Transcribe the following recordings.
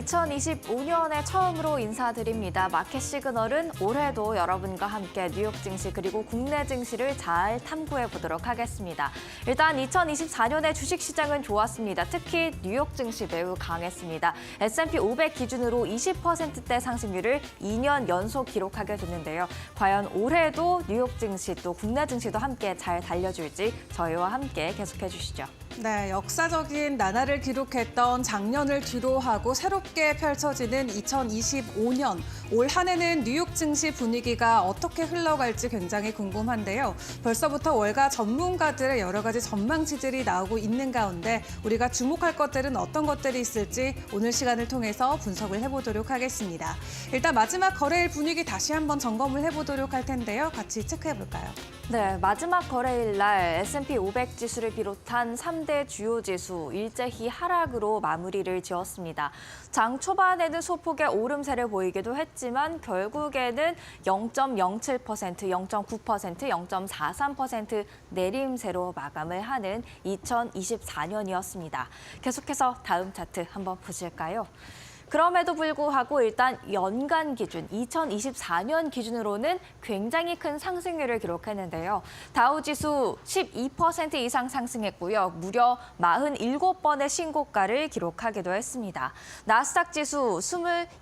2025년에 처음으로 인사드립니다. 마켓 시그널은 올해도 여러분과 함께 뉴욕 증시 그리고 국내 증시를 잘 탐구해 보도록 하겠습니다. 일단 2024년의 주식시장은 좋았습니다. 특히 뉴욕 증시 매우 강했습니다. S&P 500 기준으로 20%대 상승률을 2년 연속 기록하게 됐는데요. 과연 올해도 뉴욕 증시 또 국내 증시도 함께 잘 달려줄지 저희와 함께 계속해 주시죠. 네, 역사적인 나날을 기록했던 작년을 뒤로하고 새롭게 펼쳐지는 2025년. 올 한 해는 뉴욕 증시 분위기가 어떻게 흘러갈지 굉장히 궁금한데요. 벌써부터 월가 전문가들의 여러 가지 전망치들이 나오고 있는 가운데 우리가 주목할 것들은 어떤 것들이 있을지 오늘 시간을 통해서 분석을 해보도록 하겠습니다. 일단 마지막 거래일 분위기 다시 한번 점검을 해보도록 할 텐데요. 같이 체크해볼까요? 네, 마지막 거래일 날 S&P 500 지수를 비롯한 3대 주요 지수 일제히 하락으로 마무리를 지었습니다. 장 초반에는 소폭의 오름세를 보이기도 했지만 결국에는 0.07%, 0.9%, 0.43% 내림세로 마감을 하는 2024년이었습니다. 계속해서 다음 차트 한번 보실까요? 그럼에도 불구하고 일단 연간 기준, 2024년 기준으로는 굉장히 큰 상승률을 기록했는데요. 다우지수 12% 이상 상승했고요. 무려 47번의 신고가를 기록하기도 했습니다. 나스닥 지수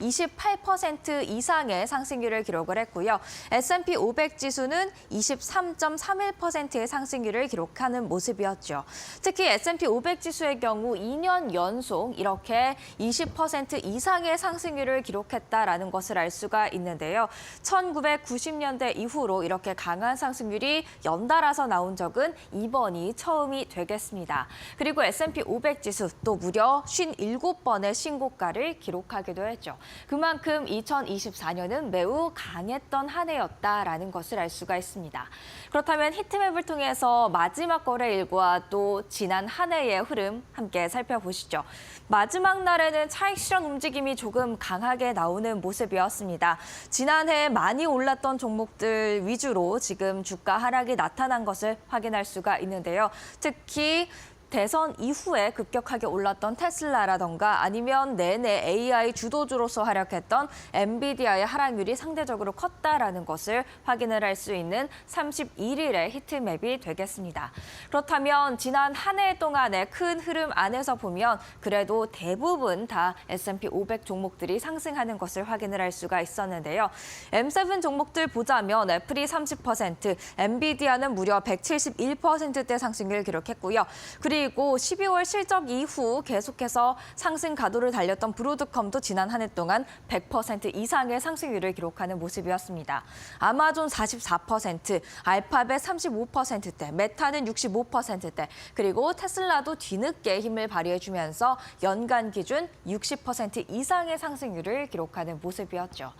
28% 이상의 상승률을 기록을 했고요. S&P 500 지수는 23.31%의 상승률을 기록하는 모습이었죠. 특히 S&P 500 지수의 경우 2년 연속 이렇게 20% 이상의 상승률을 기록했다라는 것을 알 수가 있는데요. 1990년대 이후로 이렇게 강한 상승률이 연달아서 나온 적은 이번이 처음이 되겠습니다. 그리고 S&P 500 지수 또 무려 57번의 신고가를 기록하기도 했죠. 그만큼 2024년은 매우 강했던 한 해였다라는 것을 알 수가 있습니다. 그렇다면 히트맵을 통해서 마지막 거래일과 또 지난 한 해의 흐름 함께 살펴보시죠. 마지막 날에는 차익 실현 움직임이 조금 강하게 나오는 모습이었습니다. 지난해 많이 올랐던 종목들 위주로 지금 주가 하락이 나타난 것을 확인할 수가 있는데요. 특히 대선 이후에 급격하게 올랐던 테슬라라던가 아니면 내내 AI 주도주로서 활약했던 엔비디아의 하락률이 상대적으로 컸다라는 것을 확인을 할 수 있는 31일의 히트맵이 되겠습니다. 그렇다면 지난 한 해 동안의 큰 흐름 안에서 보면 그래도 대부분 다 S&P 500 종목들이 상승하는 것을 확인을 할 수가 있었는데요. M7 종목들 보자면 애플이 30%, 엔비디아는 무려 171%대 상승률을 기록했고요. 그리고 12월 실적 이후 계속해서 상승 가도를 달렸던 브로드컴도 지난 한 해 동안 100% 이상의 상승률을 기록하는 모습이었습니다. 아마존 44%, 알파벳 35%대, 메타는 65%대, 그리고 테슬라도 뒤늦게 힘을 발휘해주면서 연간 기준 60% 이상의 상승률을 기록하는 모습이었죠.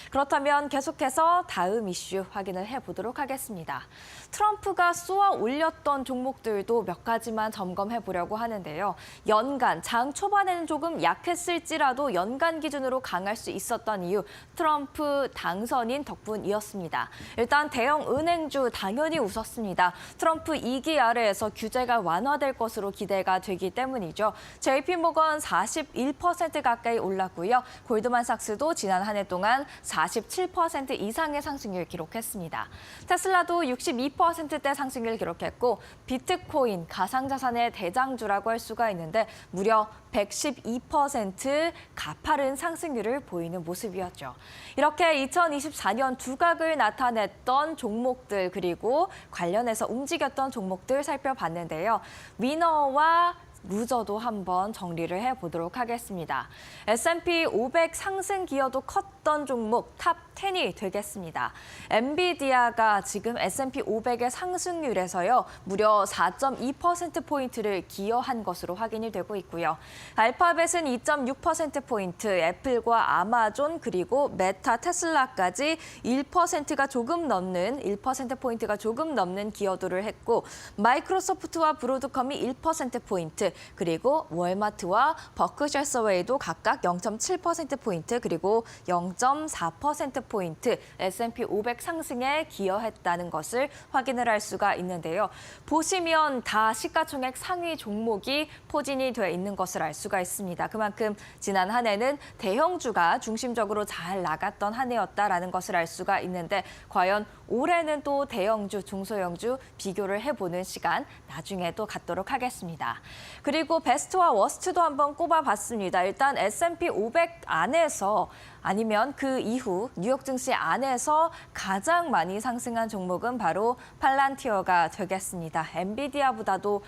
그렇다면 계속해서 다음 이슈 확인을 해보도록 하겠습니다. 트럼프가 쏘아 올렸던 종목들도 몇 가지만 점검해 보려고 하는데요. 연간, 장 초반에는 조금 약했을지라도 연간 기준으로 강할 수 있었던 이유, 트럼프 당선인 덕분이었습니다. 일단 대형 은행주 당연히 웃었습니다. 트럼프 2기 아래에서 규제가 완화될 것으로 기대가 되기 때문이죠. JP모건 41% 가까이 올랐고요. 골드만삭스도 지난 한 해 동안 47% 이상의 상승률 기록했습니다. 테슬라도 62%대 상승률 기록했고 비트코인, 가상자산의 대장주라고 할 수가 있는데 무려 112% 가파른 상승률을 보이는 모습이었죠. 이렇게 2024년 두각을 나타냈던 종목들 그리고 관련해서 움직였던 종목들 살펴봤는데요. 위너와 루저도 한번 정리를 해보도록 하겠습니다. S&P 500 상승 기여도 컸던 종목 탑 10이 되겠습니다. 엔비디아가 지금 S&P 500의 상승률에서요. 무려 4.2%포인트를 기여한 것으로 확인이 되고 있고요. 알파벳은 2.6%포인트, 애플과 아마존 그리고 메타, 테슬라까지 1%가 조금 넘는 1%포인트가 조금 넘는 기여도를 했고 마이크로소프트와 브로드컴이 1%포인트, 0.9%포인트, 그리고 월마트와 버크셔 서웨이도 각각 0.7%포인트, 그리고 0.4%포인트 S&P 500 상승에 기여했다는 것을 확인을 할 수가 있는데요. 보시면 다 시가총액 상위 종목이 포진이 돼 있는 것을 알 수가 있습니다. 그만큼 지난 한 해는 대형주가 중심적으로 잘 나갔던 한 해였다라는 것을 알 수가 있는데 과연 올해는 또 대형주, 중소형주 비교를 해보는 시간 나중에 또 갖도록 하겠습니다. 그리고 베스트와 워스트도 한번 꼽아봤습니다. 일단 S&P 500 안에서 아니면 그 이후 뉴욕 증시 안에서 가장 많이 상승한 종목은 바로 팔란티어가 되겠습니다. 엔비디아보다도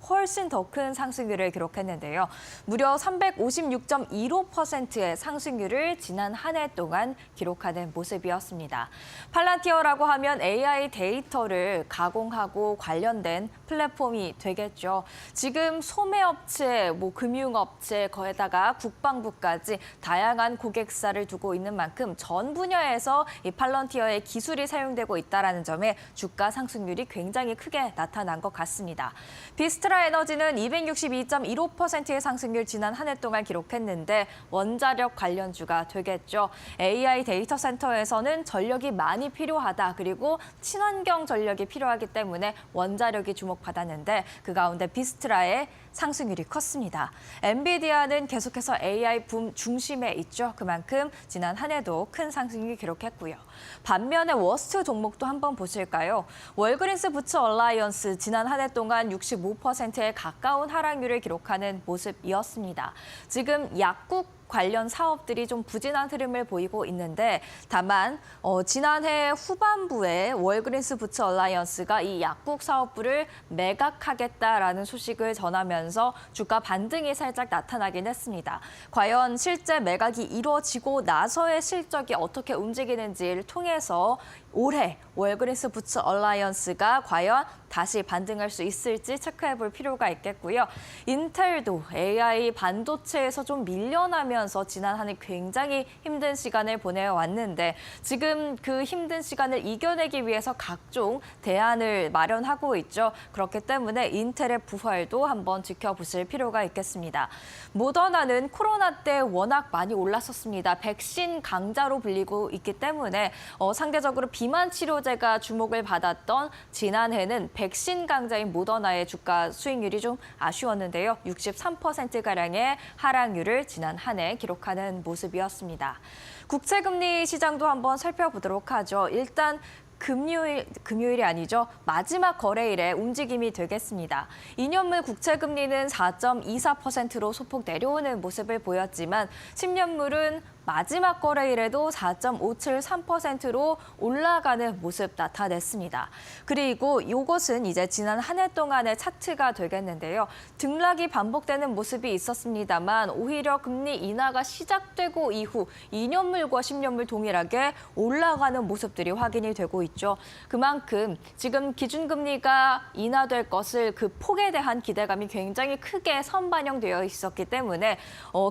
훨씬 더 큰 상승률을 기록했는데요. 무려 356.15%의 상승률을 지난 한 해 동안 기록하는 모습이었습니다. 팔란티어라고 하면 AI 데이터를 가공하고 관련된 플랫폼이 되겠죠. 지금 소매업체, 금융업체, 거기다가 국방부까지 다양한 고객사를 두고 있는 만큼 전 분야에서 이 팔런티어의 기술이 사용되고 있다는 점에 주가 상승률이 굉장히 크게 나타난 것 같습니다. 비스트라 에너지는 262.15%의 상승률 지난 한 해 동안 기록했는데 원자력 관련주가 되겠죠. AI 데이터 센터에서는 전력이 많이 필요하다. 그리고 친환경 전력이 필요하기 때문에 원자력이 주목받았는데 그 가운데 비스트라의 상승률이 컸습니다. 엔비디아는 계속해서 AI 붐 중심에 있죠. 그만큼 지난 한 해도 큰 상승률 기록했고요. 반면에 워스트 종목도 한번 보실까요? 월그린스 부츠 얼라이언스 지난 한 해 동안 65%에 가까운 하락률을 기록하는 모습이었습니다. 지금 약국 관련 사업들이 좀 부진한 흐름을 보이고 있는데 다만 지난해 후반부에 월그린스 부츠 얼라이언스가 이 약국 사업부를 매각하겠다라는 소식을 전하면서 주가 반등이 살짝 나타나긴 했습니다. 과연 실제 매각이 이루어지고 나서의 실적이 어떻게 움직이는지를 통해서 올해 월그린스 부츠 얼라이언스가 과연 다시 반등할 수 있을지 체크해 볼 필요가 있겠고요. 인텔도 AI 반도체에서 좀 밀려나면서 지난 한 해 굉장히 힘든 시간을 보내왔는데 지금 그 힘든 시간을 이겨내기 위해서 각종 대안을 마련하고 있죠. 그렇기 때문에 인텔의 부활도 한번 지켜보실 필요가 있겠습니다. 모더나는 코로나 때 워낙 많이 올랐었습니다. 백신 강자로 불리고 있기 때문에 상대적으로 비만 치료제가 주목을 받았던 지난해는 백신 강자인 모더나의 주가 수익률이 좀 아쉬웠는데요. 63%가량의 하락률을 지난 한 해 기록하는 모습이었습니다. 국채금리 시장도 한번 살펴보도록 하죠. 일단 금요일이 아니죠. 마지막 거래일에 움직임이 되겠습니다. 2년물 국채금리는 4.24%로 소폭 내려오는 모습을 보였지만 10년물은 마지막 거래일에도 4.573%로 올라가는 모습 나타냈습니다. 그리고 이것은 이제 지난 한 해 동안의 차트가 되겠는데요. 등락이 반복되는 모습이 있었습니다만 오히려 금리 인하가 시작되고 이후 2년물과 10년물 동일하게 올라가는 모습들이 확인이 되고 있죠. 그만큼 지금 기준금리가 인하될 것을 그 폭에 대한 기대감이 굉장히 크게 선반영되어 있었기 때문에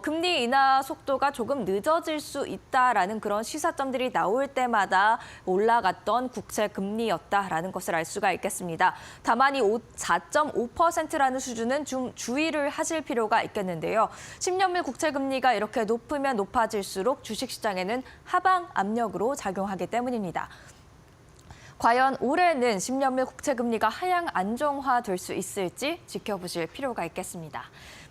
금리 인하 속도가 조금 늦어질 수 있다라는 그런 시사점들이 나올 때마다 올라갔던 국채 금리였다라는 것을 알 수가 있겠습니다. 다만 이 4.5%라는 수준은 좀 주의를 하실 필요가 있겠는데요. 10년물 국채 금리가 이렇게 높으면 높아질수록 주식시장에는 하방 압력으로 작용하기 때문입니다. 과연 올해는 10년물 국채 금리가 하향 안정화될 수 있을지 지켜보실 필요가 있겠습니다.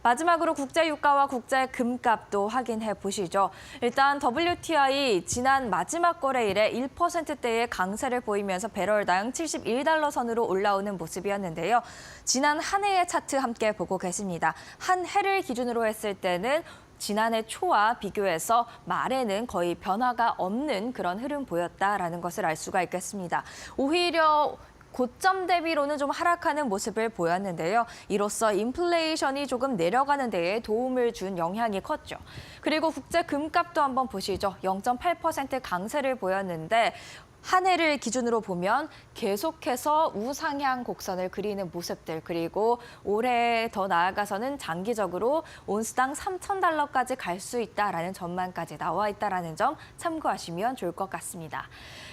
마지막으로 국제 유가와 국제 금값도 확인해 보시죠. 일단 WTI 지난 마지막 거래일에 1%대의 강세를 보이면서 배럴당 71달러 선으로 올라오는 모습이었는데요. 지난 한 해의 차트 함께 보고 계십니다. 한 해를 기준으로 했을 때는 지난해 초와 비교해서 말에는 거의 변화가 없는 그런 흐름 보였다라는 것을 알 수가 있겠습니다. 오히려 고점 대비로는 좀 하락하는 모습을 보였는데요. 이로써 인플레이션이 조금 내려가는 데에 도움을 준 영향이 컸죠. 그리고 국제 금값도 한번 보시죠. 0.8% 강세를 보였는데 한 해를 기준으로 보면 계속해서 우상향 곡선을 그리는 모습들, 그리고 올해 더 나아가서는 장기적으로 온스당 3,000달러까지 갈 수 있다라는 전망까지 나와 있다라는 점 참고하시면 좋을 것 같습니다.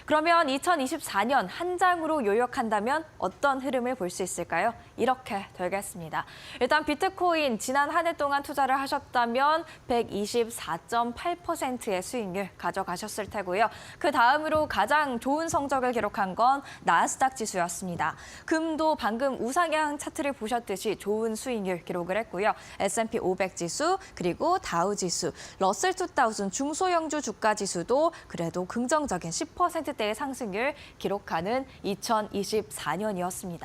그러면 2024년 한 장으로 요약한다면 어떤 흐름을 볼 수 있을까요? 이렇게 되겠습니다. 일단 비트코인 지난 한 해 동안 투자를 하셨다면 124.8%의 수익률 가져가셨을 테고요. 그 다음으로 가장 좋은 성적을 기록한 건 나스닥 지수였습니다. 금도 방금 우상향 차트를 보셨듯이 좋은 수익률 기록을 했고요. S&P 500 지수, 그리고 다우 지수, 러셀 2000 중소형주 주가 지수도 그래도 긍정적인 10%대의 상승률 기록하는 2024년이었습니다.